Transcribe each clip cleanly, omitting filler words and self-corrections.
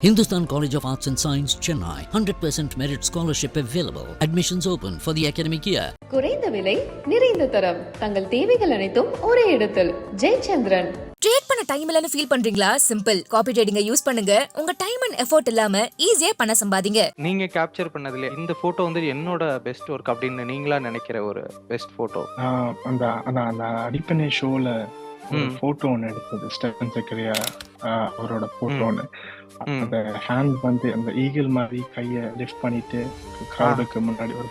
Hindustan College of Arts and Science, Chennai. 100% merit scholarship available. Admissions open for the academic year. குறைந்த விலை, நிறைந்த தரம். தங்கள் தேவைகள் அனைத்தும் ஒரே இடத்தில். ஜெயச்சந்திரன். ட்ரேட் பண்ண டைம் இல்லன்னு ஃபீல் பண்றீங்களா? சிம்பிள். காப்பி ட்ரேடிங்க யூஸ் பண்ணுங்க. உங்க டைம் அண்ட் எஃபோர்ட் இல்லாம ஈஸியா பண்ண சம்பாதிங்க. நீங்க கேப்சர் பண்ணதுல இந்த போட்டோ வந்து என்னோட பெஸ்ட் ஒர்க் அப்படின்னு நீங்களா நினைக்கிற ஒரு பெஸ்ட் போட்டோ? அந்த அடிப்படை ஷோல போட்டோ ஒன்று எடுத்தது ஸ்டெஃபன் செக்கரியா அவரோட போட்டோ ஒன்று. அந்த ஹேண்ட் வந்து அந்த ஈகிள் மாதிரி கையை லிஃப்ட் பண்ணிட்டு கிரௌடுக்கு முன்னாடி ஒரு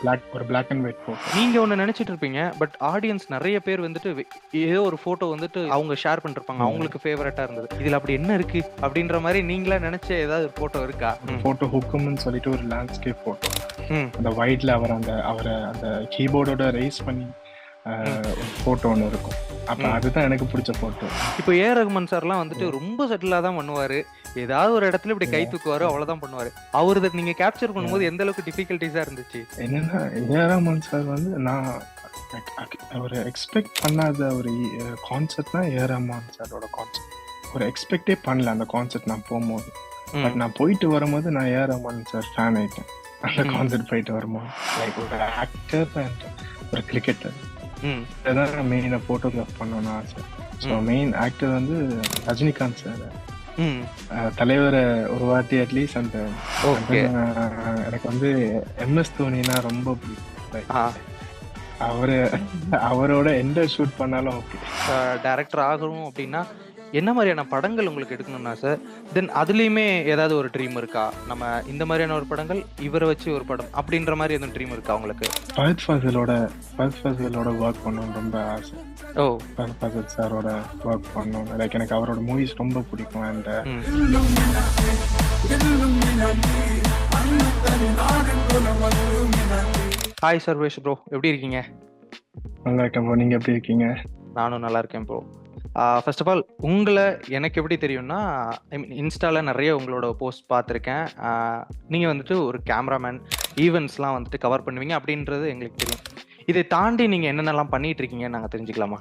பிளாக் அண்ட் ஒயிட் போட்டோ. நீங்க ஒன்னு நினைச்சிட்டு இருப்பீங்க, பட் ஆடியன்ஸ் நிறைய பேர் வந்துட்டு ஏதோ ஒரு போட்டோ வந்துட்டு அவங்க ஷேர் பண்ணிருப்பாங்க, அவங்களுக்கு ஃபேவரட்டா இருந்தது. இதுல அப்படி என்ன இருக்கு அப்படின்ற மாதிரி நீங்களா நினைச்ச ஏதாவது ஒரு போட்டோ இருக்கா? போட்டோ ஹுக்கும்னு சொல்லிட்டு ஒரு லேண்ட்ஸ்கேப் போட்டோ. அந்த ஒயிட்ல அவரை அந்த கீபோர்டோட ரைஸ் பண்ணி ஒரு போட்டோ ஒன்று இருக்கும். அப்ப அதுதான் எனக்கு பிடிச்ச போட்டோ. இப்போ ரகுமான் சார்லாம் வந்துட்டு ரொம்ப செட்டிலா தான் பண்ணுவாரு. ஏதாவது ஒரு இடத்துல இப்படி கை தூக்குவாரு, அவ்வளவுதான் பண்ணுவாரு. அவரு நீங்க கேப்சர் பண்ணும்போது எந்த அளவுக்கு டிஃபிகல்டிஸா இருந்துச்சு? என்னன்னா ரகுமான் சார் வந்து நான் ஒரு எக்ஸ்பெக்ட் பண்ணாத ஒரு கான்செப்ட் தான் ரகுமான் சாரோட கான்செப்ட். ஒரு எக்ஸ்பெக்டே பண்ணல அந்த கான்செப்ட் நான் போகும்போது. பட் நான் போயிட்டு வரும்போது நான் ரகுமான் சார் ஃபேன் ஆயிட்டேன். அந்த கான்செப்ட் போயிட்டு வரும்போது லைக் ஒரு ஆக்டர் அண்ட் ஒரு கிரிக்கெட்டர் இதான் மெயினா போட்டோகிராஃப் பண்ணணும்னு ஆசை. ஸோ மெயின் ஆக்டர் வந்து ரஜினிகாந்த் சார். தலைவரை ஒரு வாட்டி அட்லீஸ்ட் அந்த எனக்கு வந்து MS தோனினா ரொம்ப பிடிக்கும். அவரோட எந்த ஷூட் பண்ணாலும் ஓகே. டைரக்டர் ஆகணும் அப்படின்னா என்ன மாதிரியான படங்கள் உங்களுக்கு எடுக்கணும்னா சார்? தென் அதுலயுமே ஏதாவது ஒரு ட்ரீம் இருக்கா? நம்ம இந்த மாதிரியான ஒரு படங்கள், இவரை வச்சு ஒரு படம் அப்படின்ற மாதிரி எதுவும் ட்ரீம் இருக்கா உங்களுக்கு? ஃபஹத் ஃபாசிலோட ஒர்க் பண்ணணும்னு ரொம்ப ஆசை. ஃபஹத் ஃபாசில் சாரோட ஒர்க் பண்ணணும். லைக் எனக்கு அவரோட மூவிஸ் ரொம்ப பிடிக்கும். அண்ட் ஹாய் சர்வேஷ் ப்ரோ, எப்படி இருக்கீங்க? நல்லா இருக்கேன் ப்ரோ, நீங்க எப்படி இருக்கீங்க? நானும் நல்லா இருக்கேன் ப்ரோ. ஃபர்ஸ்ட் ஆஃப் ஆல் உங்களை எனக்கு எப்படி தெரியும்னா, ஐ மீன் இன்ஸ்டால நிறைய உங்களோட போஸ்ட் பார்த்துருக்கேன். நீங்கள் வந்துட்டு ஒரு கேமராமேன், ஈவெண்ட்ஸ்லாம் வந்துட்டு கவர் பண்ணுவீங்க அப்படின்றது எங்களுக்கு தெரியும். இதை தாண்டி நீங்கள் என்னென்னலாம் பண்ணிட்டு இருக்கீங்கன்னு நாங்கள் தெரிஞ்சுக்கலாமா?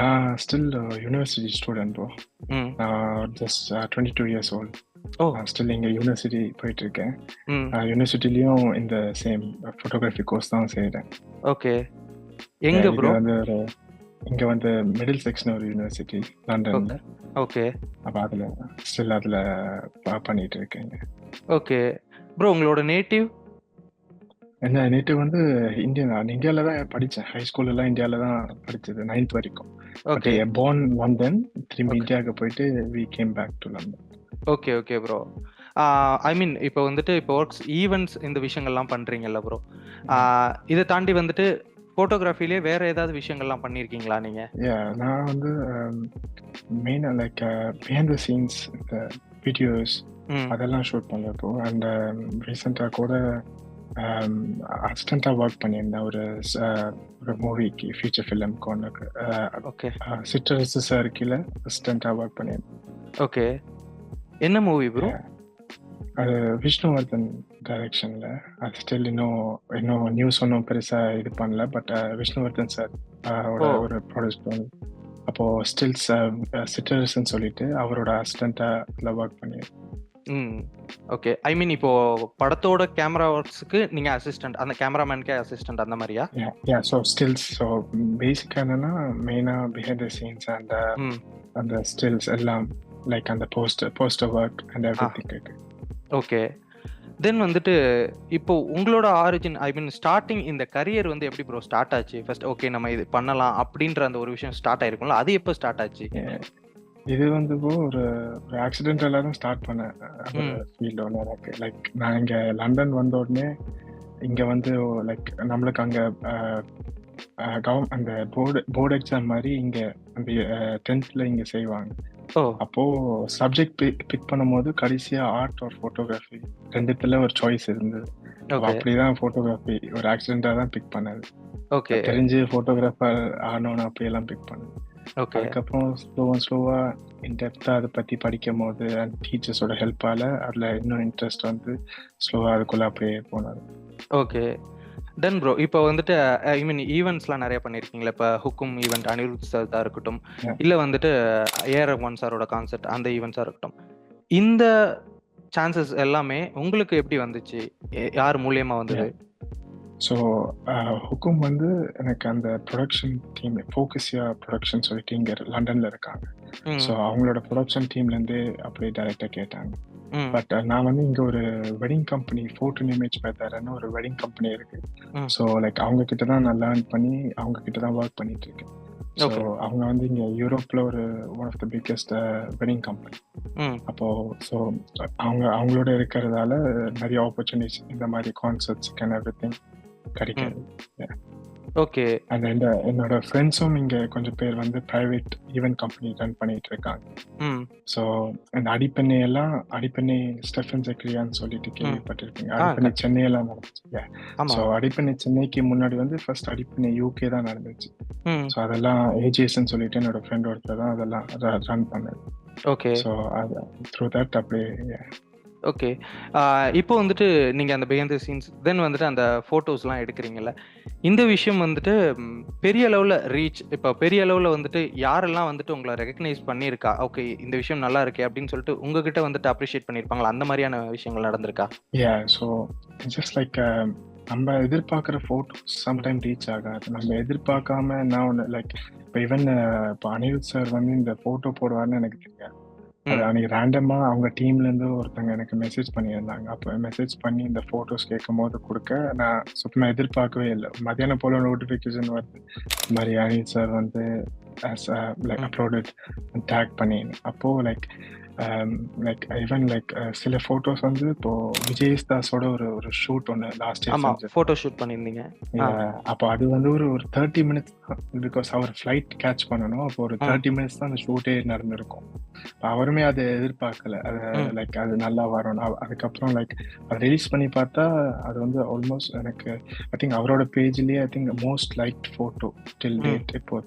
நான் ஸ்டில் யூனிவர்சிட்டி ஸ்டூடெண்ட் ப்ரோ. நான் ஜஸ்ட் 22 years old. ஸ்டில் இங்கே யூனிவர்சிட்டி போயிட்டு இருக்கேன். யூனிவர்சிட்டிலையும் இந்த சேம் ஃபோட்டோகிராஃபி கோர்ஸ் தான் செய்கிறேன். ஓகே, எங்க ப்ரோ? வந்து இங்க வந்து மிடில் செக்ஷன் ஒரு யூனிவர்சிட்டி லண்டன்ல. ஓகே, அப்ப அதுல ஸ்டில் அதுல பண்ணிட்டு இருக்கேங்க. ஓகே ப்ரோ, உங்களோட நேட்டிவ்? என்ன நேட்டிவ் வந்து இந்தியன். நான் இந்தியால தான் படிச்சேன். ஹை ஸ்கூல் எல்லாம் இந்தியால தான் படிச்சது 9th வரைக்கும். ஓகே, born லண்டன், திரும்பி இந்தியாவுக்கு போயிட்டு we came back to London. Okay okay bro. I mean இப்போ வந்துட்டு இப்போ ஒர்க்ஸ், ஈவெண்ட்ஸ், இந்த விஷயங்கள்லாம் பண்றீங்கல்ல ப்ரோ, இதை தாண்டி வந்துட்டு போட்டோகிராஃபிலே வேற ஏதாவது விஷயங்கள்லாம் பண்ணிருக்கீங்களா நீங்க? நான் வந்து மெயினா like behind the scenes videos அதெல்லாம் ஷூட் பண்ணேன் ப்ரோ. அண்ட் ரீசெண்டா கூட அசிஸ்டண்டா ஒர்க் பண்ணியிருந்தேன் ஒரு மூவிக்கு, ஃபீச்சர் ஃபிலிம்க்கு ஒன்றுக்கு. ஓகே, சிற்றரசு சார் கீழே அசிஸ்டண்டா ஒர்க் பண்ணியிருந்தேன். ஓகே, என்ன மூவி ப்ரோ? அது விஷ்ணுவர்தன் டைரக்ஷன்ல. அது ஸ்டில் இன்னும் நியூஸ் ஒன்றும் பெருசா இது பண்ணல. பட் விஷ்ணுவர்தன் சார் ஒரு ப்ராடக்ட் வந்து அப்போ ஸ்டில் சிட்டர்ஸ்ன்னு சொல்லிட்டு அவரோட அசிஸ்டண்டா ஒர்க் பண்ணி. ஓகே, ஐ மீன் இப்போ படத்தோட கேமரா ஒர்க்ஸ்க்கு நீங்க அசிஸ்டன்ட், அந்த கேமராமேனுக்கே அசிஸ்டன்ட் அந்த மாதிரியா? So stills. ஸோ பேசிக்கா என்னன்னா மெயினா பிஹைண்ட் தி சீன்ஸ் அண்ட் அந்த ஸ்டில்ஸ் எல்லாம் லைக் அந்த போஸ்டர் ஒர்க் அண்ட் எவ்ரிதிங் இருக்கு. ஓகே, தென் வந்துட்டு இப்போ உங்களோட ஆரிஜின், ஐ மீன் ஸ்டார்டிங் இந்த கரியர் வந்து எப்படி ப்ரோ ஸ்டார்ட் ஆச்சு? ஃபர்ஸ்ட் ஓகே நம்ம இது பண்ணலாம் அப்படின்ற அந்த ஒரு விஷயம் ஸ்டார்ட் ஆயிருக்கும்ல, அது எப்போ ஸ்டார்ட் ஆச்சு? இது வந்து ஒரு ஆக்சிடென்டலா தான் ஸ்டார்ட் பண்ணேன் ஃபீல்ட் ஒன்று எனக்கு. லைக் நான் இங்க லண்டன் வந்த உடனே இங்க வந்து லைக் நம்மளுக்கு அங்க அந்த போர்டு எக்ஸாம் மாதிரி இங்க அந்த 10th இங்க செய்வாங்க. அப்போ சப்ஜெக்ட் பிக் பண்ணும்போது கடைசியா ஆர்ட் ஆர் போட்டோகிராஃபி ரெண்டுத்துல ஒரு சாய்ஸ் இருந்தது. அப்படிதான் போட்டோகிராஃபி ஒரு ஆக்சிடென்டா தான் பிக் பண்ணது. ஓகே, தெரிஞ்சு போட்டோகிராஃபர் ஆனோன்னு அப்படியெல்லாம் பிக் பண்ணது. அதுக்கப்புறம் ஸ்லோவா இன்டெப்தா அதை பத்தி படிக்கும் போது அண்ட் டீச்சர்ஸோட ஹெல்ப்பால அதுல இன்னும் இன்ட்ரெஸ்ட் வந்து ஸ்லோவா அதுக்குள்ள அப்படியே போனது. ஓகே, தென் ப்ரோ இப்போ வந்துட்டு ஐ மீன் ஈவெண்ட்ஸ்லாம் நிறைய பண்ணியிருக்கீங்களா? இப்போ ஹுக்கும் ஈவெண்ட் அனிருத் சார் தான் இருக்கட்டும், இல்லை வந்துட்டு ரகுமான் சாரோட கான்செர்ட் அந்த ஈவெண்ட்ஸாக இருக்கட்டும், இந்த சான்சஸ் எல்லாமே உங்களுக்கு எப்படி வந்துச்சு? யார் மூலியமா வந்தது? ஸோ ஹுக்கும் வந்து எனக்கு அந்த ப்ரொடக்ஷன் டீம் ஃபோக்கஸியா ப்ரொடக்ஷன் சொல்லிட்டு இங்கே லண்டன்ல இருக்காங்க. ஸோ அவங்களோட ப்ரொடக்ஷன் டீம்லேருந்து அப்படியே டைரெக்டாக கேட்டாங்க. பட் நான் வந்து இங்கே ஒரு வெட்டிங் கம்பெனி ஃபோர்டன் இமேஜ் மெத்தட்னு ஒரு வெட்டிங் கம்பெனி இருக்கு. ஸோ லைக் அவங்க கிட்ட தான் நான் லேர்ன் பண்ணி அவங்க கிட்ட தான் ஒர்க் பண்ணிட்டு இருக்கேன். ஸோ அவங்க வந்து இங்கே யூரோப்ல ஒரு one of the biggest wedding company. அப்போ ஸோ அவங்களோட இருக்கிறதால நிறைய ஆப்பர்ச்சுனிட்டிஸ் இந்த மாதிரி கான்சர்ட்ஸ் அண்ட் எவ்ரிதிங் கிடைக்காது. ஓகே. அண்ட் என்னோட ஃப்ரெண்ட்ஸும் இங்க கொஞ்சம் பேர் வந்து பிரைவேட் ஈவென்ட் கம்பெனி ரன் பண்ணிட்டு இருக்காங்க. ஸோ அந்த அடிப்பண்ணை ஸ்டெஃபன் ஜெக்ரியான்னு சொல்லிட்டு கேள்விப்பட்டிருக்கீங்க. அடிப்பண்ணை சென்னையெல்லாம் நடந்துச்சு. ஸோ அடிப்பண்ணை சென்னைக்கு முன்னாடி வந்து ஃபர்ஸ்ட் அடிப்பண்ணை யூகே தான் நடந்துச்சு. ஸோ அதெல்லாம் ஏஜிஎஸ்ன்னு சொல்லிட்டு என்னோட ஃப்ரெண்ட் ஒருத்தர் தான் அதெல்லாம் ரன் பண்ணது. ஓகே. ஸோ அது த்ரூ தட் அப்படியே. ஓகே. இப்போ வந்துட்டு நீங்கள் அந்த பிஹைண்ட் தி சீன்ஸ் தென் வந்துட்டு அந்த ஃபோட்டோஸ்லாம் எடுக்கிறீங்கல்ல, இந்த விஷயம் வந்துட்டு பெரிய அளவில் ரீச், இப்போ பெரிய அளவில் வந்துட்டு யாரெல்லாம் வந்துட்டு உங்களை ரெகக்னைஸ் பண்ணியிருக்கா, ஓகே இந்த விஷயம் நல்லா இருக்கே அப்படின்னு சொல்லிட்டு உங்ககிட்ட வந்துட்டு அப்ரிஷியேட் பண்ணியிருப்பாங்களா? அந்த மாதிரியான விஷயங்கள் நடந்திருக்கா? ஸோ ஜஸ்ட் லைக் நம்ம எதிர்பார்க்குற ஃபோட்டோஸ் சம்டைம் ரீச் ஆகாது. நம்ம எதிர்பார்க்காம நான் ஒன்று லைக் இப்போ ஈவன் இப்போ அனிருத் சார் வந்து இந்த ஃபோட்டோ போடுவார்னு எனக்கு தெரியாது. அன்னைக்கு ரேண்டமா அவங்க டீம்ல இருந்து ஒருத்தங்க எனக்கு மெசேஜ் பண்ணியிருந்தாங்க. அப்போ மெசேஜ் பண்ணி இந்த போட்டோஸ் கேட்கும் போது கொடுக்க நான் சுத்தமா எதிர்பார்க்கவே இல்லை. மத்தியானம் போல நோட்டிஃபிகேஷன் வருது, இந்த மாதிரி அனில் சார் வந்து லைக் அப்லோடட் டேக் பண்ணி. அப்போ லைக் ஈவன் லைக் சில போட்டோஸ் வந்து இப்போ விஜய் தாஸோட ஒரு ஷூட் ஒன்று லாஸ்ட் இயர் போட்டோ ஷூட் பண்ணியிருந்தீங்க. அப்போ அது வந்து ஒரு 30 மினிட்ஸ் தான், பிகாஸ் அவர் ஃப்ளைட் கேட்ச் பண்ணணும். அப்போ ஒரு 30 மினிட்ஸ் தான் அந்த ஷூட்டே நடந்திருக்கும். அவருமே அதை எதிர்பார்க்கல, அது லைக் அது நல்லா வரணும். அதுக்கப்புறம் லைக் அதை ரிலீஸ் பண்ணி பார்த்தா அது வந்து ஆல்மோஸ்ட் எனக்கு ஐ திங்க் அவரோட பேஜ்லயே I think most like photo till date இப்போ.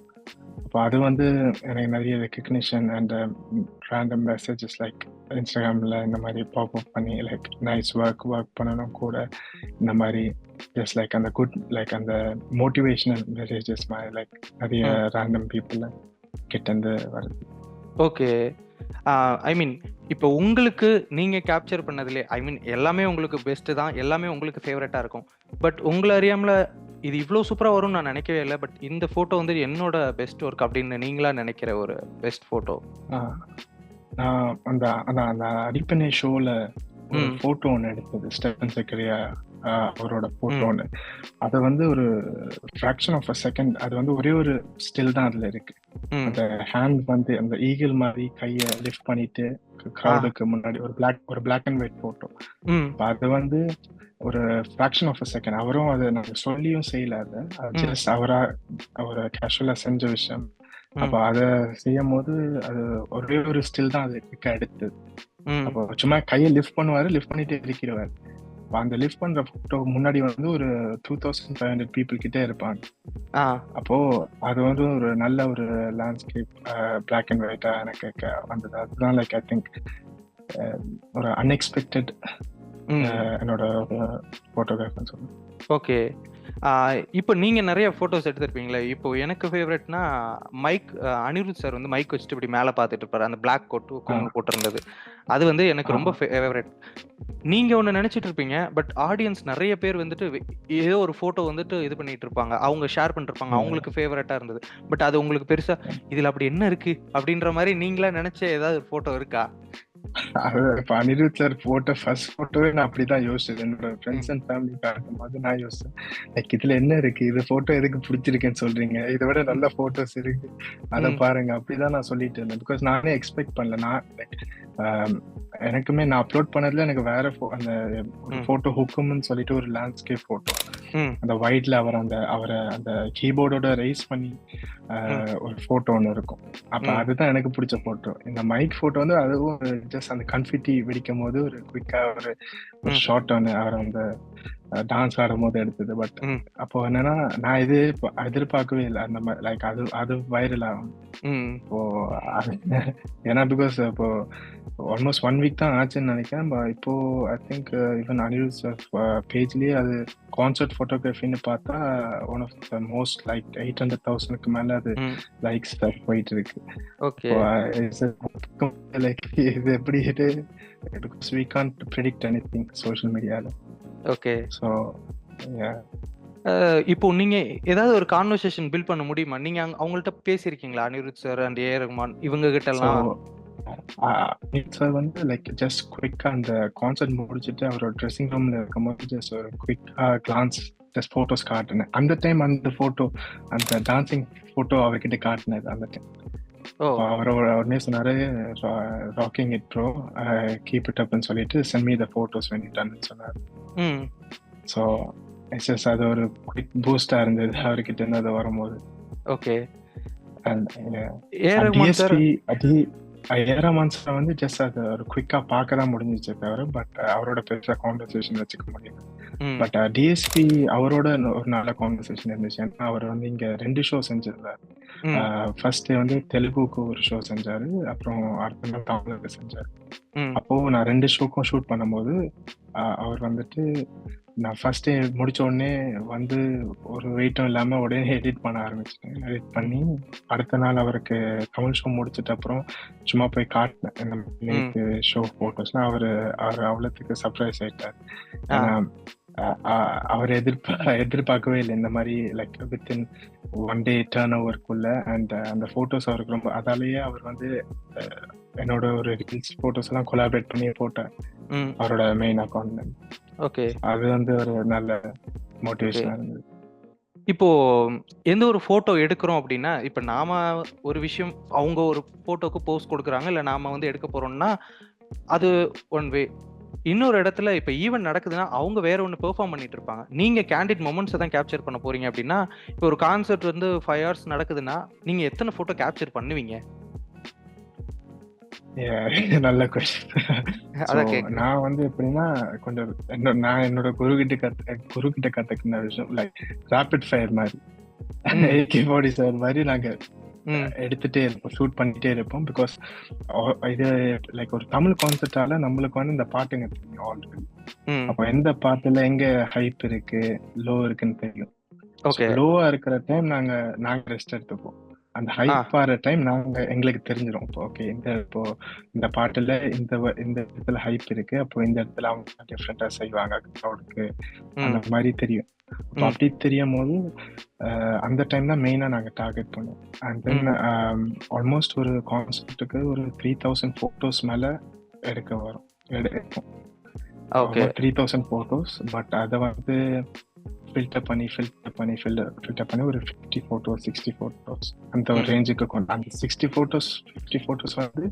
அப்போ அது வந்து எனக்கு நிறைய recognition and random messages like இன்ஸ்டாகிராமில் இந்த மாதிரி பாப்அப் பண்ணி லைக் நைஸ் ஒர்க் பண்ணணும் கூட, இந்த மாதிரி ஜஸ்ட் லைக் அந்த குட் லைக் அந்த மோட்டிவேஷனல் மெசேஜஸ் மாதிரி லைக் நிறைய ரேண்டம் பீப்புள் கிட்டேருந்து வருது. ஓகே. ஐ மீன் இப்போ உங்களுக்கு நீங்கள் கேப்சர் பண்ணதுலே ஐ மீன் எல்லாமே உங்களுக்கு பெஸ்ட்டு தான், எல்லாமே உங்களுக்கு ஃபேவரட்டாக இருக்கும். பட் உங்களை அறியாமல் இது இவ்வளோ சூப்பராக வரும்னு நான் நினைக்கவே இல்லை, பட் இந்த ஃபோட்டோ வந்து என்னோட பெஸ்ட் ஒர்க் அப்படின்னு நீங்களா நினைக்கிற ஒரு பெஸ்ட் ஃபோட்டோ? நான் அந்த அந்த அடிப்படை ஷோவில் ஒரு ஃபோட்டோ ஒன்று எடுத்தது, ஸ்டெஃபன் ஜெக்ரியா அவரோட ஃபோட்டோ ஒன்று. அதை வந்து ஒரு ஃப்ராக்ஷன் ஆஃப் அ செகண்ட், அது வந்து ஒரே ஒரு ஸ்டில் தான் அதில் இருக்கு. அந்த ஹேண்ட் வந்து அந்த ஈகிள் மாதிரி கையை லிஃப்ட் பண்ணிட்டு க்ரௌடுக்கு முன்னாடி ஒரு பிளாக் அண்ட் ஒயிட் ஃபோட்டோ. அது வந்து ஒரு ஃப்ராக்ஷன் ஆஃப் அ செகண்ட். அவரும் அதை நாங்கள் சொல்லியும் செய்யல, அது ஜஸ்ட் அவரை கேஷுவலா செஞ்ச விஷயம். அப்போ அதை செய்யும் போது அது ஒரே ஒரு ஸ்டில் தான் அது குயிக்கா எடுத்தது. அப்போ சும்மா கையை லிஃப்ட் பண்ணுவாரு, லிஃப்ட் பண்ணிட்டு இருக்கிறாரு. அந்த லிஃப்ட் பண்ற போட்டோ முன்னாடி வந்து ஒரு 2500 பீப்புள் கிட்டே இருப்பாங்க. அப்போ அது வந்து ஒரு நல்ல ஒரு லேண்ட்ஸ்கேப் பிளாக் அண்ட் ஒயிட்டா எனக்கு வந்தது. அதுதான் லைக் ஐ திங்க் ஒரு அன்எக்ஸ்பெக்டட் என்னோட போட்டோகிராஃபர்னு சொல்லுவேன். ஓகே. இப்போ நீங்கள் நிறைய ஃபோட்டோஸ் எடுத்துருப்பீங்களே, இப்போ எனக்கு ஃபேவரட்னா மைக் அனிருத் சார் வந்து மைக் வச்சுட்டு இப்படி மேலே பார்த்துட்டு இருப்பாரு, அந்த பிளாக் கோட்டு போட்டிருந்தது, அது வந்து எனக்கு ரொம்ப ஃபேவரட். நீங்கள் ஒன்று நினச்சிட்டு இருப்பீங்க, பட் ஆடியன்ஸ் நிறைய பேர் வந்துட்டு ஏதோ ஒரு ஃபோட்டோ வந்துட்டு இது பண்ணிட்டு இருப்பாங்க, அவங்க ஷேர் பண்ணிருப்பாங்க, அவங்களுக்கு ஃபேவரட்டாக இருந்தது. பட் அது உங்களுக்கு பெருசாக இதில் அப்படி என்ன இருக்கு அப்படின்ற மாதிரி நீங்களா நினச்ச ஏதாவது ஒரு ஃபோட்டோ இருக்கா? இப்போ அனிருத் சார் போட்ட ஃபர்ஸ்ட் போட்டோவே நான் அப்படிதான் யோசிச்சேன். என்னோட ஃப்ரெண்ட்ஸ் அண்ட் ஃபேமிலி காட்டும் போது நான் யோசிச்சேன், லைக் இதுல என்ன இருக்கு, இது போட்டோ எதுக்கு பிடிச்சிருக்கேன்னு சொல்றீங்க, இதை விட நல்ல போட்டோஸ் இருக்கு, அதை பாருங்க, அப்படிதான் நான் சொல்லிட்டு இருந்தேன். பிகாஸ் நானே எக்ஸ்பெக்ட் பண்ணல. நான் எனக்குமே நான் அப்லோட் பண்ணதுல எனக்கு வேற அந்த போட்டோ ஹுக்கும்னு சொல்லிட்டு ஒரு லேண்ட்ஸ்கேப் போட்டோ, அந்த ஒயிட்ல அவரை அந்த கீபோர்டோட ரைஸ் பண்ணி ஒரு போட்டோ ஒன்று இருக்கும். அப்ப அதுதான் எனக்கு பிடிச்ச போட்டோ. இந்த மைக் போட்டோ வந்து அதுவும் ஜஸ்ட் அந்த கன்ஃபிட்டி வெடிக்கும் போது ஒரு குயிக்கா ஒரு ஷார்ட் ஒன்று அவர் அந்த டான்ஸ் ஆடும்போது எடுத்தது. பட் ம். அப்போ என்னன்னா நான் எதிர்பார்க்கவே இல்லை அந்த மாதிரி லைக் அது வைரல் ஆகும். ம். இப்போ அது ஏன்னா பிகாஸ் இப்போ ஆல்மோஸ்ட் 1 வீக் தான் ஆச்சுன்னு நினைக்கிறேன். இப்போ I think even Anirudh sir பேஜ்லயே அது கான்சர்ட் ஃபோட்டோகிராஃபின்னு பார்த்தா one of the most like 800,000க்கு மேல அது ம். லைக்ஸ் போயிட்டு இருக்கு. ஓகே. லைக் இது எப்படி because we can't predict anything social மீடியால. ஓகே. ஸோ இப்போ நீங்க ஏதாவது ஒரு கான்வர்சேஷன் பில்ட் பண்ண முடியுமா? நீங்க அவங்கள்ட்ட பேசியிருக்கீங்களா? அனிருத் சார் அண்ட் ஏ ரஹ்மான் இவங்க கிட்ட எல்லாம்? சார் வந்து லைக் ஜஸ்ட் குவிக்கா அந்த கான்சர்ட் முடிச்சுட்டு அவரோட ட்ரெஸ்ஸிங் ரூம்ல இருக்கும்போது ஜஸ்ட் ஒரு குவிக்கா கிளான்ஸ் ஜஸ்ட் போட்டோஸ் காட்டினேன். அந்த டைம் அந்த போட்டோ அந்த டான்சிங் போட்டோ அவர்கிட்ட காட்டினது அந்த டைம். அவரோட உடனே சொன்னாரு rocking it bro keep it அப்னு சொல்லிட்டு send me the photos when you done சொன்னாரு. ஸோ எஸ்எஸ் அது ஒரு குவிக் பூஸ்டா இருந்தது அவர்கிட்ட இருந்து அது வரும்போது. ஓகே. ஏரமான் சார் வந்து ஜஸ்ட் அது ஒரு குவிக்கா பார்க்க தான் முடிஞ்சிச்சு தவிர பட் அவரோட பெருசா கான்வர்சேஷன் வச்சுக்க முடியல. பட் டிஎஸ்பி அவரோட ஒரு நல்ல கான்வர்சேஷன் இருந்துச்சு. ஏன்னா அவர் வந்து இங்க 2 ஷோ செஞ்சிருந்தாரு. ஃபர்ஸ்ட் வந்து தெலுங்குக்கு ஒரு ஷோ செஞ்சாரு, அப்புறம் அடுத்த நாள் தமிழுக்கு செஞ்சாரு. அப்போ நான் 2 ஷோக்கும் ஷூட் பண்ணும்போது அவர் வந்துட்டு நான் ஃபர்ஸ்ட் டே முடிச்ச உடனே வந்து ஒரு வெயிட்டும் இல்லாம உடனே எடிட் பண்ண ஆரம்பிச்சிட்டேன். எடிட் பண்ணி அடுத்த நாள் அவருக்கு தமிழ் ஷோ முடிச்சிட்ட அப்புறம் சும்மா போய் காட்டினேன் இந்த நேற்று ஷோ போட்டோஸ்லாம். அவர் அவ்வளோத்துக்கு சர்ப்ரைஸ் ஆயிட்டார். ஏன்னா அவர் எதிர்பார்க்கவே இல்லை இந்த மாதிரி லைக் வித்தின் 1 day டர்ன் ஓவருக்குள்ள. அண்ட் அந்த போட்டோஸ் அவருக்கு ரொம்ப, அதாலேயே அவர் வந்து என்னோட ஒரு ரீல்ஸ் போட்டோஸ் எல்லாம் கொலாபரேட் பண்ணி போட்டார் அவரோட மெயின் அக்கௌண்ட்ல. ஓகே. அது வந்து ஒரு நல்ல மோட்டிவேஷனா இருந்தது. இப்போ எந்த ஒரு போட்டோ எடுக்கிறோம் அப்படின்னா, இப்ப நாம ஒரு விஷயம் அவங்க ஒரு போட்டோக்கு போஸ்ட் கொடுக்குறாங்க, இல்ல நாம வந்து எடுக்க போறோம்னா அது ஒன் வே. இன்னொரு இடத்துல இப்ப ஈவென்ட் நடக்குதுன்னா அவங்க வேற ஒன்று பெர்ஃபார்ம் பண்ணிட்டு இருப்பாங்க. நீங்க கேண்டிட் மொமெண்ட்ஸை தான் கேப்சர் பண்ண போறீங்க அப்படின்னா, இப்போ ஒரு கான்சர்ட் வந்து 5 hours நடக்குதுன்னா நீங்க எத்தனை போட்டோ கேப்சர் பண்ணுவீங்க? நல்ல கொஸ்டின். நான் வந்து எப்படின்னா கொஞ்சம் நான் என்னோட குரு கிட்ட கத்துக்கின விஷயம் லைக் ராபிட் ஃபயர் மாதிரி AK-47 மாதிரி நாங்க எடுத்துட்டே இருப்போம், ஷூட் பண்ணிட்டே இருப்போம். பிகாஸ் இது லைக் ஒரு தமிழ் கான்செப்டால நம்மளுக்கு வந்து இந்த பாட்டுங்க தெரியும் ஆல்ரெடி. அப்போ எந்த பாட்டுல எங்க ஹைப் இருக்கு லோ இருக்குன்னு தெரியும். லோவா இருக்கிற டைம் நாங்க ரெஸ்ட் எடுத்துப்போம். அந்த ஹைப் ஆற டைம் எங்களுக்கு தெரிஞ்சிடும். இப்போ ஓகே இந்த பாட்டுல இந்த இடத்துல ஹைப் இருக்கு, அப்போ இந்த இடத்துல அவங்க டிஃப்ரெண்டா செய்வாங்க க்ரௌடுக்கு, அந்த மாதிரி தெரியும். அப்படி தெரியும் போது அந்த டைம் தான் மெயினா நாங்க டார்கெட் பண்ணுவோம். அண்ட் தென் ஆல்மோஸ்ட் ஒரு கான்செப்டுக்கு ஒரு 3000 போட்டோஸ் மேல எடுப்போம். 3000 போட்டோஸ். பட் அதை வந்து ஃபில்டர் பண்ணி ஒரு 50 photos 60 photos அந்த ஒரு ரேஞ்சுக்கு கொண்டு அந்த 60 photos 50 photos வந்து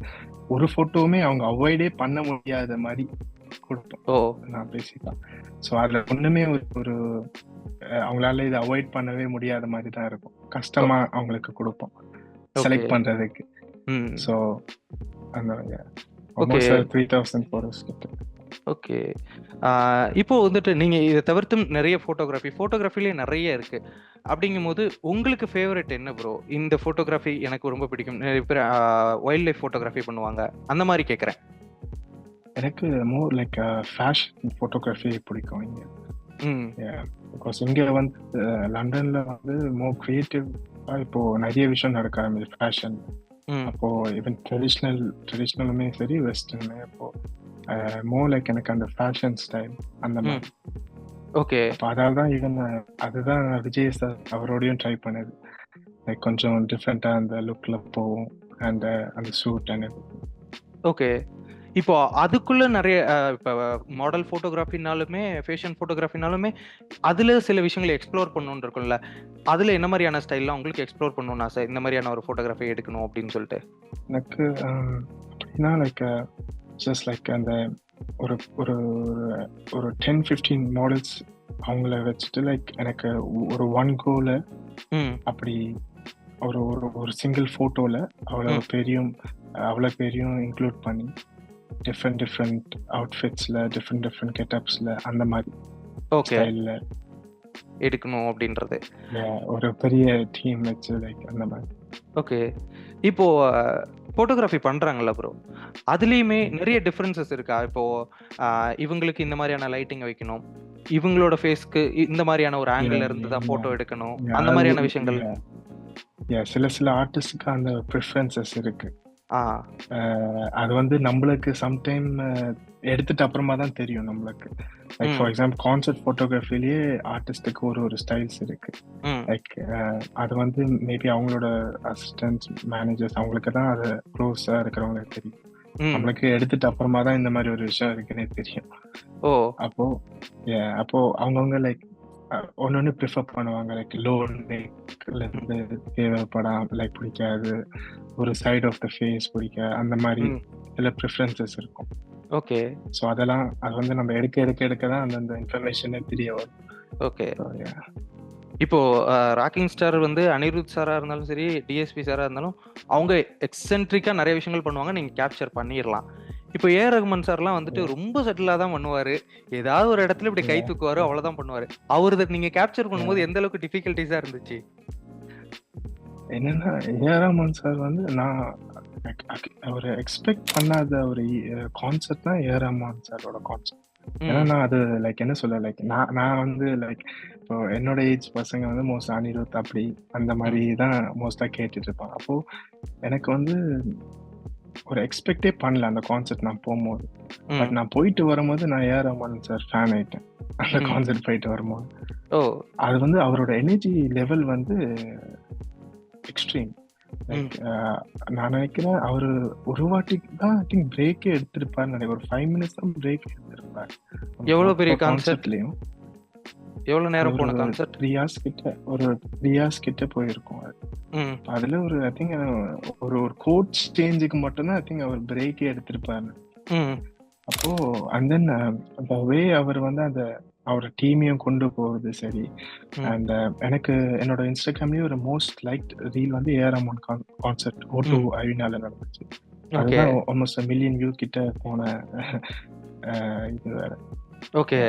ஒரு போட்டோவுமே அவங்க அவாய்டே பண்ண முடியாத மாதிரி கொடுப்போம் நான் பேசிக்கலாம். ஸோ அதுல ஒண்ணுமே ஒரு அவங்களால இதை அவாய்ட் பண்ணவே முடியாத மாதிரி தான் இருக்கும். கஷ்டமா அவங்களுக்கு கொடுப்போம் செலக்ட் பண்றதுக்கு. ஸோ அந்த 3000 photos கிட்ட. ஓகே. இப்போ வந்துட்டு நீங்க இதை தவிர்த்தும் நிறைய ஃபோட்டோகிராஃபிலே நிறைய இருக்கு. அப்படிங்கும் போது உங்களுக்கு ஃபேவரட் என்ன ப்ரோ? இந்த ஃபோட்டோகிராஃபி எனக்கு ரொம்ப பிடிக்கும். நிறைய பேர் வைல்ட் லைஃப் ஃபோட்டோகிராஃபி பண்ணுவாங்க, அந்த மாதிரி கேட்குறேன். எனக்கு மோர் லைக் ஃபேஷன் ஃபோட்டோகிராஃபி பிடிக்கும் இங்க. பிகாஸ் இங்க வந்து லண்டன்ல வந்து மோர் கிரியேட்டிவா இப்போ நிறைய விஷயம் நடக்க ஆரம்பிச்சு ஃபேஷன். அப்போ ஈவன் ட்ரெடிஷ்னலுமே சரி வெஸ்டர்னுமே அப்போ மோர் லைக் எனக்கு அந்த ஃபேஷன் ஸ்டைல் அந்த மாதிரி. ஓகே. அப்போ அதால தான் ஈவன் அதுதான் விஜய் சார் அவரோடையும் ட்ரை பண்ணது. லைக் கொஞ்சம் டிஃப்ரெண்டா அந்த லுக்ல போகும் அண்ட் அந்த சூட் அண்ட். ஓகே. இப்போ அதுக்குள்ள நிறைய இப்போ மாடல் ஃபோட்டோகிராஃபினாலுமே ஃபேஷன் ஃபோட்டோகிராஃபினாலுமே அதுல சில விஷயங்களை எக்ஸ்ப்ளோர் பண்ணணும்னு இருக்கும்ல. அதுல என்ன மாதிரியான ஸ்டைல்லாம் உங்களுக்கு எக்ஸ்ப்ளோர் பண்ணணும்னு ஆசை, இந்த மாதிரியான ஒரு ஃபோட்டோகிராஃபி எடுக்கணும் அப்படின்னு சொல்லிட்டு? எனக்கு அப்படின்னா லைக் ஜஸ்ட் லைக் அந்த ஒரு ஒரு ஒரு 10-15 மாடல்ஸ் அவங்கள வச்சுட்டு லைக் எனக்கு ஒரு ஒன் கோல அப்படி ஒரு ஒரு சிங்கிள் ஃபோட்டோல அவ்வளோ பேரையும் இன்க்ளூட் பண்ணி டிஃப்ரெண்ட் அவுட்ஃபிட்ஸ்ல டிஃப்ரெண்ட் கெட்டப்ஸ்ல அந்த மாதிரி ஓகே. ஸ்டைல்ல எடுக்கணும் அப்படின்றது. ஒரு பெரிய டீம் வச்சு லைக் அந்த மாதிரி. ஓகே. இப்போ ஃபோட்டோகிராஃபி பண்றாங்கல்ல ப்ரோ, அதுலயுமே நிறைய டிஃபரன்சஸ் இருக்கா? இப்போ இவங்களுக்கு இந்த மாதிரியான லைட்டிங் வைக்கணும், இவங்களோட ஃபேஸ்க்கு இந்த மாதிரியான ஒரு ஆங்கிள் இருந்து தான் போட்டோ எடுக்கணும், அந்த மாதிரியான விஷயங்கள். சில ஆர்டிஸ்டுக்கு அந்த ப்ரிஃபரன்சஸ் இருக்கு. ஆ அது வந்து நம்மளுக்கு சம்டைம் எடுத்துட்டு அப்புறமா தான் தெரியும் நம்மளுக்கு. லைக் ஃபார் எக்ஸாம்பிள் கான்செப்ட் ஃபோட்டோகிராஃபிலேயே ஆர்டிஸ்டுக்கு ஒரு ஸ்டைல்ஸ் இருக்கு. லைக் அது வந்து மேபி அவங்களோட அசிஸ்டன்ட்ஸ் மேனேஜர்ஸ் அவங்களுக்கு தான் அது க்ளோஸா இருக்கிறவங்களுக்கு தெரியும். நம்மளுக்கு எடுத்துட்டு அப்புறமா தான் இந்த மாதிரி ஒரு விஷயம் இருக்குன்னே தெரியும். ஓ அப்போ அவங்கவுங்க லைக் ஒன்னொன்னு ப்ரிஃபர் பண்ணுவாங்க. லைக் லோ நெக்ல இருந்து தேவைப்படாம லைக் பிடிக்காது, ஒரு சைட் ஆஃப் த ஃபேஸ் பிடிக்காது, அந்த மாதிரி சில ப்ரிஃபரன்சஸ் இருக்கும். ஓகே. ஸோ அதெல்லாம் அது வந்து நம்ம எடுக்க தான் அந்த இன்ஃபர்மேஷனே தெரிய வரும். ஓகே. இப்போ ராக்கிங் ஸ்டார் வந்து அனிருத் சாரா இருந்தாலும் சரி, டிஎஸ்பி சாரா இருந்தாலும் அவங்க எக்ஸென்ட்ரிக்கா நிறைய விஷயங்கள் பண்ணுவாங்க, நீங்க கேப்சர் பண்ணிடலாம். இப்போ ஏஆர் ரஹ்மான் சார்லாம் வந்துட்டு ரொம்ப செட்டிலா தான் பண்ணுவாரு, ஏதாவது ஒரு இடத்துல இப்படி கை தூக்குவாரு, அவ்வளவுதான் பண்ணுவாரு. அவரு நீங்க கேப்சர் பண்ணும்போது எந்த அளவுக்கு டிஃபிகல்ட்டிஸா இருந்துச்சு? என்னன்னா ஏஆர் ரஹ்மான் சார் வந்து நான் ஒரு எக்ஸ்பெக்ட் பண்ணாத ஒரு கான்செப்ட் தான் ஏஆர் ரஹ்மான் சாரோட கான்செப்ட். ஏன்னா நான் அது லைக் என்ன சொல்ல லைக் நான் வந்து லைக் இப்போ என்னோட ஏஜ் பசங்க வந்து மோஸ்ட் அனிருத் அப்படி அந்த மாதிரி தான் மோஸ்டா கேட்டுட்டு இருப்பாங்க. அப்போ எனக்கு வந்து ஒரு எக்ஸ்பெக்டே பண்ணல அந்த கான்செப்ட் நான் போகும்போது. பட் நான் போயிட்டு வரும்போது நான் ஏஆர் ரஹ்மான் சார் ஃபேன் ஆயிட்டேன். அந்த கான்செப்ட் போயிட்டு வரும்போது அது வந்து அவரோட எனர்ஜி லெவல் வந்து எக்ஸ்ட்ரீம். லைக் நான் நினைக்கிறேன் அவரு ஒரு வாட்டி தான் ஐ திங்க் பிரேக்கே எடுத்திருப்பாரு நினைக்கிறேன். ஒரு 5 minutes தான் பிரேக் எடுத்திருப்பாரு. எவ்வளவு பெரிய கான்செப்ட்லயும் எவ்வளவு நேரம் போன கான்செப்ட்? 3 hours கிட்ட, ஒரு 3 hours கிட்ட போயிருக்கும். அதுல ஒரு ஐ திங்க் ஒரு கோச் சேஞ்சுக்கு மட்டும்தான் ஐ திங்க் அவர் பிரேக்கே எடுத்திருப்பாரு. அப்போ அண்ட் தென் அந்த வே அவர் வந்து அந்த அவரோட டீமையும் கொண்டு போறது சரி. அண்ட் எனக்கு என்னோட இன்ஸ்டாகிராம்லயே ஒரு மோஸ்ட் லைக் ரீல் வந்து ஏஆர் ரஹ்மான் கான்செர்ட் O2 அரினால நடந்துச்சு. அதுதான் ஆல்மோஸ்ட் 1 million வியூ கிட்ட போன இது வேற. ஓகே.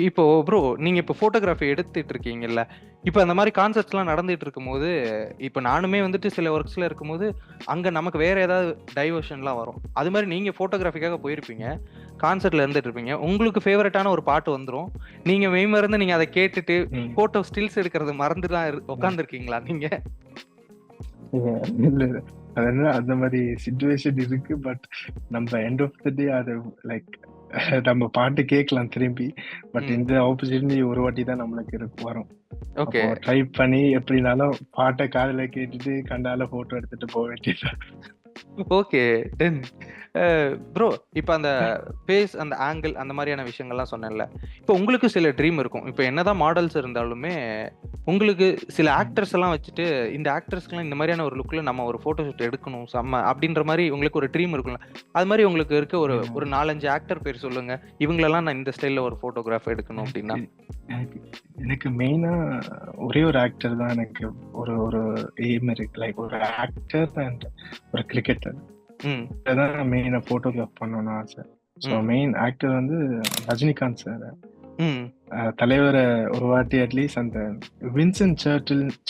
இப்போ ப்ரோ நீங்க இப்போ போட்டோகிராஃபி எடுத்துட்டு இருக்கீங்கல்ல, இப்போ அந்த மாதிரி கான்செப்ட்ஸ்லாம் நடந்துட்டு இருக்கும்போது, இப்போ நானுமே வந்துட்டு சில ஒர்க்ஸ்ல இருக்கும்போது அங்க நமக்கு வேற ஏதாவது டைவர்ஷன்லாம் வரும். அது மாதிரி நீங்க போட்டோகிராஃபிக்காக போயிருப்பீங்க, கான்செர்ட்ல இருந்துட்டு இருப்பீங்க, உங்களுக்கு ஃபேவரட்டான ஒரு பாட்டு வந்துரும், நீங்க மெய்மறந்து நீங்க அதை கேட்டுட்டு போட்டோ ஸ்டில்ஸ் எடுக்கிறது மறந்துதான் உட்காந்துருக்கீங்களா நீங்க? இல்ல அது அந்த மாதிரி சிச்சுவேஷன் இருக்கு. பட் நம்ம எண்ட் ஆஃப் த டே அது லைக் நம்ம பாட்டு கேட்கலாம் திரும்பி. பட் இந்த ஆப்பர்ச்சுனிட்டி ஒரு வாட்டி தான் நம்மளுக்கு வரும். ஓகே. ட்ரை பண்ணி எப்படினாலும் பாட்டை காதுல கேட்டுட்டு கண்டால போட்டோ எடுத்துட்டு போக வேண்டியதுதான். Okay done. ப்ரோ இப்போ அந்த பேஸ் அந்த ஆங்கிள் அந்த மாதிரியான விஷயங்கள்லாம் சொன்னேன்ல, இப்போ உங்களுக்கு சில ட்ரீம் இருக்கும். இப்போ என்னதான் மாடல்ஸ் இருந்தாலுமே உங்களுக்கு சில ஆக்டர்ஸ் எல்லாம் வச்சுட்டு இந்த ஆக்டர்ஸ்க்குலாம் இந்த மாதிரியான ஒரு லுக்ல நம்ம ஒரு போட்டோ ஷூட் எடுக்கணும் செம்ம அப்படின்ற மாதிரி உங்களுக்கு ஒரு ட்ரீம் இருக்கும்ல, அது மாதிரி உங்களுக்கு இருக்க ஒரு 4-5 ஆக்டர் பேர் சொல்லுங்க, இவங்களெல்லாம் நான் இந்த ஸ்டைல்ல ஒரு போட்டோகிராஃப் எடுக்கணும் அப்படின்னா. எனக்கு மெயினா ஒரே ஒரு ஆக்டர் தான் எனக்கு ஒரு எய்ம் இருக்கு. லைக் ஒரு ஆக்டர் அண்ட் ஒரு கிரிக்கெட்டர், அதான் மெயினா போட்டோகிராஃப் பண்ணணும்னு ஆசை. ஸோ மெயின் ஆக்டர் வந்து ரஜினிகாந்த் சார். தலைவரை ஒரு வாட்டி அட்லீஸ்ட் அந்த வின்சன்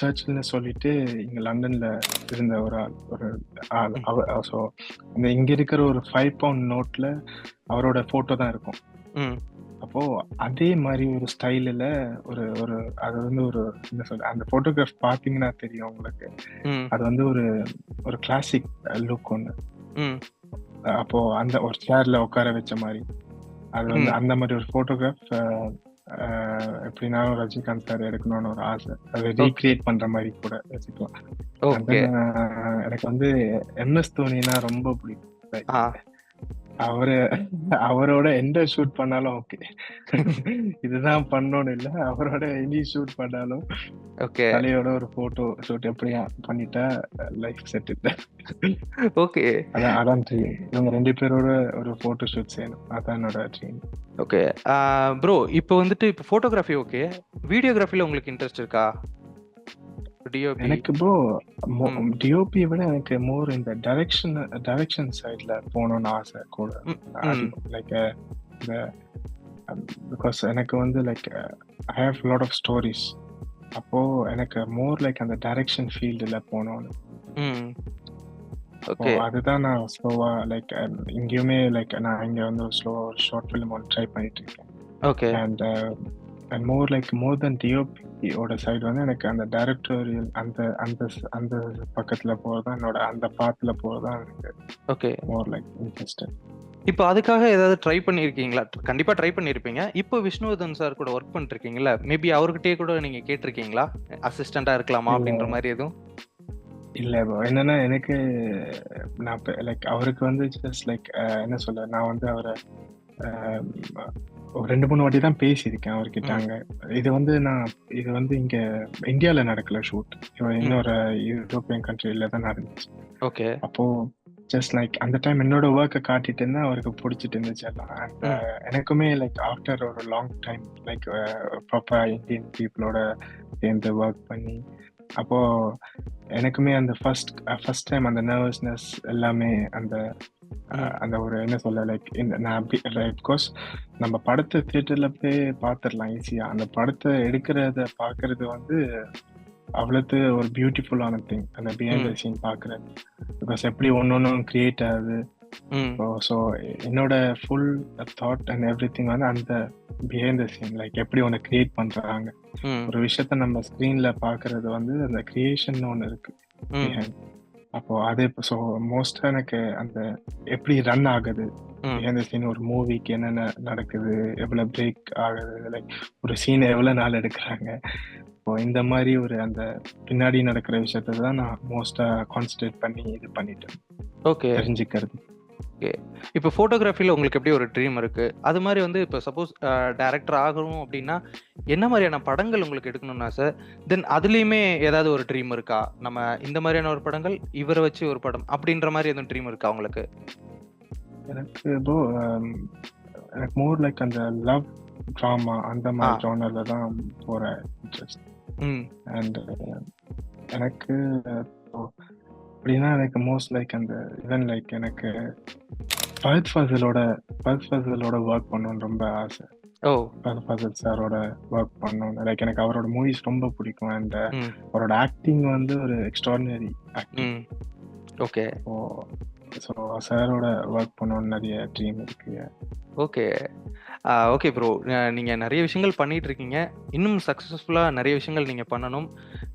சர்ச்சில்னு சொல்லிட்டு இங்க லண்டன்ல இருந்த ஒரு ஆள். ஸோ இந்த இங்க இருக்கிற ஒரு 5 pound நோட்ல அவரோட போட்டோ தான் இருக்கும். அப்போ அதே மாதிரி ஒரு ஸ்டைலில் ஒரு அது வந்து ஒரு என்ன சொல்ற அந்த போட்டோகிராஃப் பார்த்தீங்கன்னா தெரியும் உங்களுக்கு. அது வந்து ஒரு கிளாசிக் லுக் ஒன்று. அப்போ அந்த ஒரு சேர்ல உட்கார வச்ச மாதிரி அது வந்து அந்த மாதிரி ஒரு போட்டோகிராஃப் எப்படின்னாலும் ரஜினிகாந்த் சார் எடுக்கணும்னு ஒரு ஆசை. அதை ரீக்ரியேட் பண்ற மாதிரி கூட வச்சுக்கலாம். எனக்கு வந்து MS தோனினா ரொம்ப பிடிக்கும். அவரோட எந்த ஷூட் பண்ணாலும் ஓகே, இதுதான் பண்ணணும் இல்ல, அவரோட எனி ஷூட் பண்ணாலும் தலையோட ஒரு போட்டோ ஷூட் எப்படியா பண்ணிட்டா லைஃப் செட் இல்ல. ஓகே, அதான் ட்ரீம். இவங்க 2 பேரோட ஒரு போட்டோ ஷூட் செய்யணும், அதான் என்னோட ட்ரீம். ஓகே ப்ரோ, இப்போ வந்துட்டு இப்போ போட்டோகிராஃபி ஓகே, வீடியோகிராஃபில உங்களுக்கு இன்ட்ரெஸ்ட் இருக்கா? எனக்கு ப்ரோ டிஓபி விட எனக்கு மோர் இந்த டைரக்ஷன் சைட்ல போகணும்னு ஆசை கூட. லைக் இந்த பிகாஸ் எனக்கு வந்து like I have lot of stories. அப்போ எனக்கு மோர் லைக் அந்த டைரக்ஷன் ஃபீல்டில் போனோன்னு. ம். அப்போ ஓகே. அதுதான் நான் ஸ்லோவா லைக் இங்கேயுமே லைக் நான் இங்கே வந்து ஒரு ஸ்லோவா ஒரு ஷார்ட் ஃபிலிம் ஒன்று ட்ரை பண்ணிட்டு இருக்கேன். ஓகே. அண்ட் மோர் தென் டிஓபியோட சைடு வந்து எனக்கு அந்த டைரக்டோரியல் அந்த அந்த அந்த பக்கத்தில் போகிறது தான் என்னோட அந்த பாத்தில் போகிறது தான் எனக்கு ஓகே. More like interested. இப்போ அதுக்காக ஏதாவது ட்ரை பண்ணியிருக்கீங்களா? கண்டிப்பா ட்ரை பண்ணியிருப்பீங்க. இப்போ விஷ்ணுவர்தன் சார் கூட ஒர்க் பண்ணிருக்கீங்கல்ல, மேபி அவர்கிட்டயே கூட நீங்க கேட்டிருக்கீங்களா? அசிஸ்டண்டா இருக்கலாமா இல்லை அப்படின்ற மாதிரி எதுவும்? இல்லை ப்ரோ, என்னன்னா எனக்கு நான் லைக் அவருக்கு வந்து ஜஸ்ட் லைக் என்ன சொல்ல, நான் வந்து அவரை ஒரு 2-3 வாட்டி தான் பேசியிருக்கேன் அவர்கிட்டாங்க. இது வந்து இங்கே இந்தியாவில் நடக்கல ஷூட், இன்னொரு யூரோப்பியன் கண்ட்ரியில் தான் நடந்துச்சு. ஓகே. அப்போ ஜஸ்ட் லைக் அந்த டைம் என்னோட ஒர்க்கை காட்டிட்டு இருந்தா அவருக்கு பிடிச்சிட்டு இருந்துச்சு எல்லாம். அண்ட் எனக்குமே லைக் ஆஃப்டர் ஒரு லாங் டைம் லைக் ப்ராப்பராக இந்தியன் பீப்புளோட சேர்ந்து ஒர்க் பண்ணி, அப்போ எனக்குமே அந்த ஃபர்ஸ்ட் டைம் அந்த நர்வஸ்னஸ் எல்லாமே அந்த ஒரு என்ன சொல்ல லைக் நான் பிகாஸ் நம்ம படத்தை தியேட்டர்ல போய் பார்த்துடலாம் ஈஸியா. அந்த படத்தை எடுக்கிறத பார்க்கறது வந்து அவ்வளோத்து ஒரு பியூட்டிஃபுல்லான திங், அந்த பிஹைண்ட் த சீன் பார்க்குறது. பிகாஸ் எப்படி ஒன்னொன்னும் கிரியேட் ஆகுது. ஸோ என்னோட full thought and every thing வந்து அந்த பிஹைண்ட் த சீன், லைக் எப்படி ஒன்று கிரியேட் பண்ணுறாங்க. ஒரு விஷயத்த நம்ம ஸ்க்ரீன்ல பார்க்கறது வந்து அந்த கிரியேஷன் ஒன்று இருக்கு behind. அப்போ அதே ஸோ மோஸ்ட்டாக எனக்கு அந்த எப்படி ரன் ஆகுது பிஹைண்ட் த சீன், ஒரு மூவிக்கு என்னென்ன நடக்குது, எவ்வளோ பிரேக் ஆகுது, லைக் ஒரு சீனை எவ்வளோ நாள் எடுக்கிறாங்க. இப்போ இந்த மாதிரி ஒரு அந்த பின்னாடி நடக்கிற விஷயத்தை தான் நான் மோஸ்ட்டாக கான்சன்ட்ரேட் பண்ணி இது பண்ணிட்டேன். ஓகே. தெரிஞ்சுக்கிறது. ஓகே. இப்போ ஃபோட்டோகிராஃபியில் உங்களுக்கு எப்படி ஒரு ட்ரீம் இருக்கு, அது மாதிரி வந்து இப்போ சப்போஸ் டைரக்டர் ஆகணும் அப்படின்னா என்ன மாதிரியான படங்கள் உங்களுக்கு எடுக்கணும்னா சார், தென் அதுலேயுமே ஏதாவது ஒரு ட்ரீம் இருக்கா? நம்ம இந்த மாதிரியான ஒரு படங்கள், இவரை வச்சு ஒரு படம் அப்படின்ற மாதிரி எதுவும் ட்ரீம் இருக்கா உங்களுக்கு? எனக்கு இப்போ எனக்கு மோர் லைக் அந்த லவ் ட்ராமா அந்த மாதிரி ஜானர்ல தான் போற இன்ட்ரெஸ்ட். அண்ட் எனக்கு அப்படின்னா எனக்கு மோஸ்ட் லைக் அந்த ஈவன் லைக் எனக்கு ஃபஹத் ஃபாசிலோட ஒர்க் பண்ணணும்னு ரொம்ப ஆசை. ஓ. ஃபஹத் ஃபாசில் சாரோட ஒர்க் பண்ணணும். லைக் எனக்கு அவரோட மூவிஸ் ரொம்ப பிடிக்கும். அண்ட் அவரோட ஆக்டிங் வந்து ஒரு எக்ஸ்ட்ராடினரி ஆக்டிங். ஓகே. ஸோ சாரோட ஒர்க் பண்ணணும்னு நிறைய ட்ரீம் இருக்கு. ஓகே. ஓகே ப்ரோ, நீங்கள் நிறைய விஷயங்கள் பண்ணிட்டு இருக்கீங்க. இன்னும் சக்ஸஸ்ஃபுல்லாக நிறைய விஷயங்கள் நீங்கள் பண்ணணும்,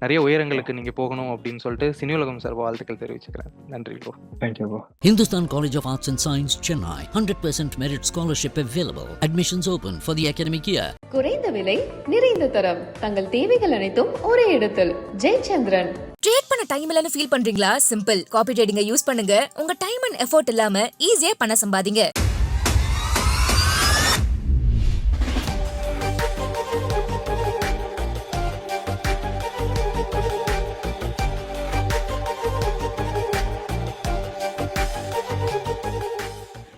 நிறைய உயரங்களுக்கு நீங்கள் போகணும் அப்படின்னு சொல்லிட்டு சினியுலகம் சார் வாழ்த்துக்கள் தெரிவிச்சுக்கிறேன். நன்றி bro. Thank you bro. Hindustan College of Arts and Science, Chennai. 100% merit scholarship available. Admissions open for the academic year. குறைந்த விலை, நிறைந்த தரம், தங்கள் தேவைகள் அனைத்தும் ஒரே இடத்தில். ஜெயச்சந்திரன். ட்ரேட் பண்ண டைம் இல்லைன்னு ஃபீல் பண்றீங்களா? சிம்பிள். காப்பி ட்ரேடிங்கை யூஸ் பண்ணுங்க. உங்க டைம் அண்ட் எஃபோர்ட் இல்லாம ஈஸியா பணம் சம்பாதிங்க.